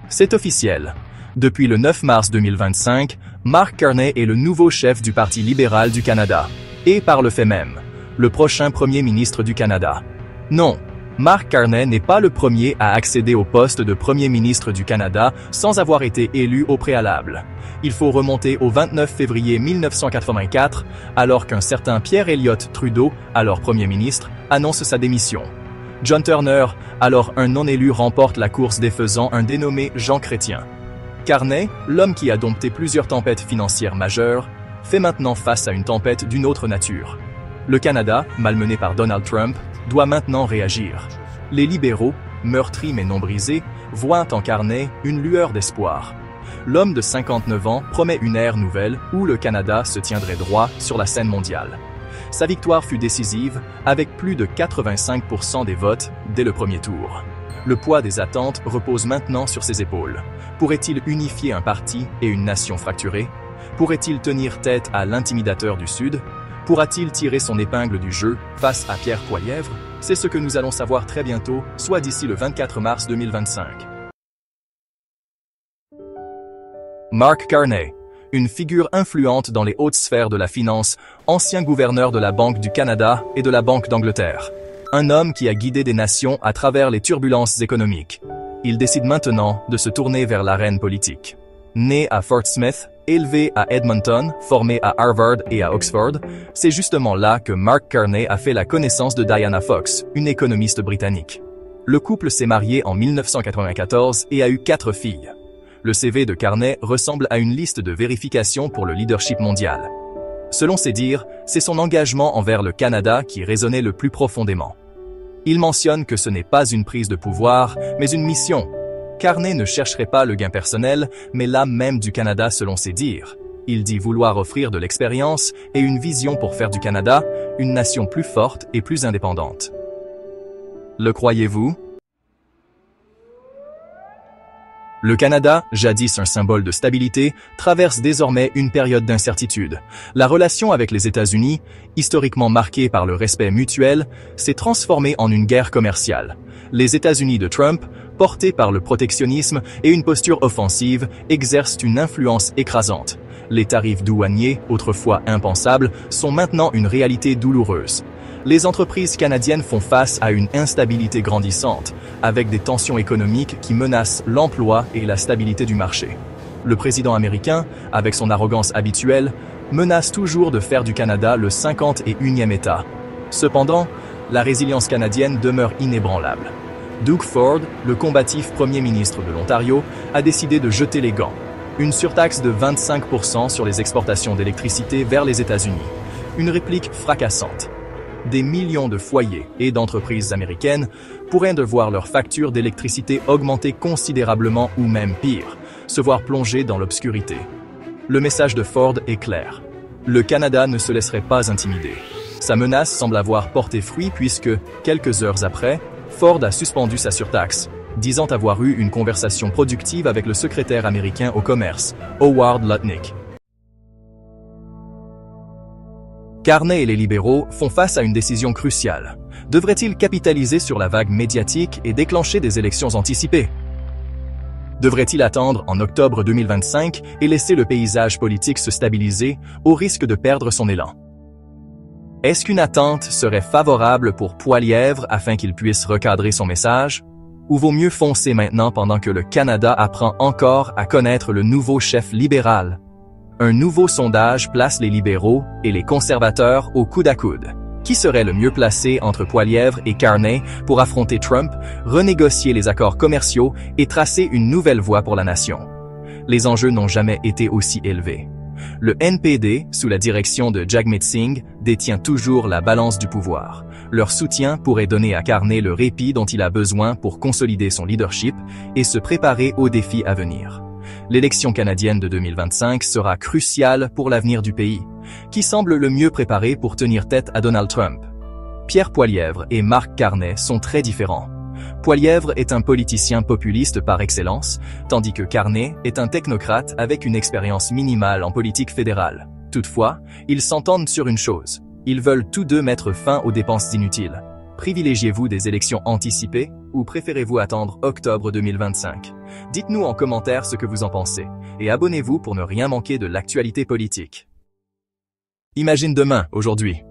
C'est officiel. Depuis le 9 mars 2025, Mark Carney est le nouveau chef du Parti libéral du Canada. Et par le fait même, le prochain Premier ministre du Canada. Non, Mark Carney n'est pas le premier à accéder au poste de Premier ministre du Canada sans avoir été élu au préalable. Il faut remonter au 29 février 1984, alors qu'un certain Pierre Elliott Trudeau, alors Premier ministre, annonce sa démission. John Turner, alors un non-élu, remporte la course défaisant un dénommé Jean Chrétien. Carney, l'homme qui a dompté plusieurs tempêtes financières majeures, fait maintenant face à une tempête d'une autre nature. Le Canada, malmené par Donald Trump, doit maintenant réagir. Les libéraux, meurtris mais non brisés, voient en Carney une lueur d'espoir. L'homme de 59 ans promet une ère nouvelle où le Canada se tiendrait droit sur la scène mondiale. Sa victoire fut décisive, avec plus de 85% des votes dès le premier tour. Le poids des attentes repose maintenant sur ses épaules. Pourrait-il unifier un parti et une nation fracturée? Pourrait-il tenir tête à l'intimidateur du Sud? Pourra-t-il tirer son épingle du jeu face à Pierre Poilievre? C'est ce que nous allons savoir très bientôt, soit d'ici le 24 mars 2025. Mark Carney, une figure influente dans les hautes sphères de la finance, ancien gouverneur de la Banque du Canada et de la Banque d'Angleterre. Un homme qui a guidé des nations à travers les turbulences économiques. Il décide maintenant de se tourner vers l'arène politique. Né à Fort Smith, élevé à Edmonton, formé à Harvard et à Oxford, c'est justement là que Mark Carney a fait la connaissance de Diana Fox, une économiste britannique. Le couple s'est marié en 1994 et a eu 4 filles. Le CV de Carney ressemble à une liste de vérification pour le leadership mondial. Selon ses dires, c'est son engagement envers le Canada qui résonnait le plus profondément. Il mentionne que ce n'est pas une prise de pouvoir, mais une mission. Carney ne chercherait pas le gain personnel, mais l'âme même du Canada selon ses dires. Il dit vouloir offrir de l'expérience et une vision pour faire du Canada une nation plus forte et plus indépendante. Le croyez-vous? Le Canada, jadis un symbole de stabilité, traverse désormais une période d'incertitude. La relation avec les États-Unis, historiquement marquée par le respect mutuel, s'est transformée en une guerre commerciale. Les États-Unis de Trump, portés par le protectionnisme et une posture offensive, exercent une influence écrasante. Les tarifs douaniers, autrefois impensables, sont maintenant une réalité douloureuse. Les entreprises canadiennes font face à une instabilité grandissante, avec des tensions économiques qui menacent l'emploi et la stabilité du marché. Le président américain, avec son arrogance habituelle, menace toujours de faire du Canada le 51e État. Cependant, la résilience canadienne demeure inébranlable. Doug Ford, le combatif premier ministre de l'Ontario, a décidé de jeter les gants. Une surtaxe de 25% sur les exportations d'électricité vers les États-Unis. Une réplique fracassante. Des millions de foyers et d'entreprises américaines pourraient devoir leur facture d'électricité augmenter considérablement ou même pire, se voir plongés dans l'obscurité. Le message de Ford est clair. Le Canada ne se laisserait pas intimider. Sa menace semble avoir porté fruit puisque, quelques heures après, Ford a suspendu sa surtaxe, disant avoir eu une conversation productive avec le secrétaire américain au commerce, Howard Lutnick. Carney et les libéraux font face à une décision cruciale. Devraient-ils capitaliser sur la vague médiatique et déclencher des élections anticipées? Devrait-il attendre en octobre 2025 et laisser le paysage politique se stabiliser au risque de perdre son élan? Est-ce qu'une attente serait favorable pour Poilievre afin qu'il puisse recadrer son message? Ou vaut mieux foncer maintenant pendant que le Canada apprend encore à connaître le nouveau chef libéral? Un nouveau sondage place les libéraux et les conservateurs au coude à coude. Qui serait le mieux placé entre Poilievre et Carney pour affronter Trump, renégocier les accords commerciaux et tracer une nouvelle voie pour la nation? Les enjeux n'ont jamais été aussi élevés. Le NPD, sous la direction de Jagmeet Singh, détient toujours la balance du pouvoir. Leur soutien pourrait donner à Carney le répit dont il a besoin pour consolider son leadership et se préparer aux défis à venir. L'élection canadienne de 2025 sera cruciale pour l'avenir du pays, qui semble le mieux préparé pour tenir tête à Donald Trump. Pierre Poilievre et Mark Carney sont très différents. Poilievre est un politicien populiste par excellence, tandis que Carney est un technocrate avec une expérience minimale en politique fédérale. Toutefois, ils s'entendent sur une chose. Ils veulent tous deux mettre fin aux dépenses inutiles. Privilégiez-vous des élections anticipées ou préférez-vous attendre octobre 2025? Dites-nous en commentaire ce que vous en pensez et abonnez-vous pour ne rien manquer de l'actualité politique. Imagine demain, aujourd'hui.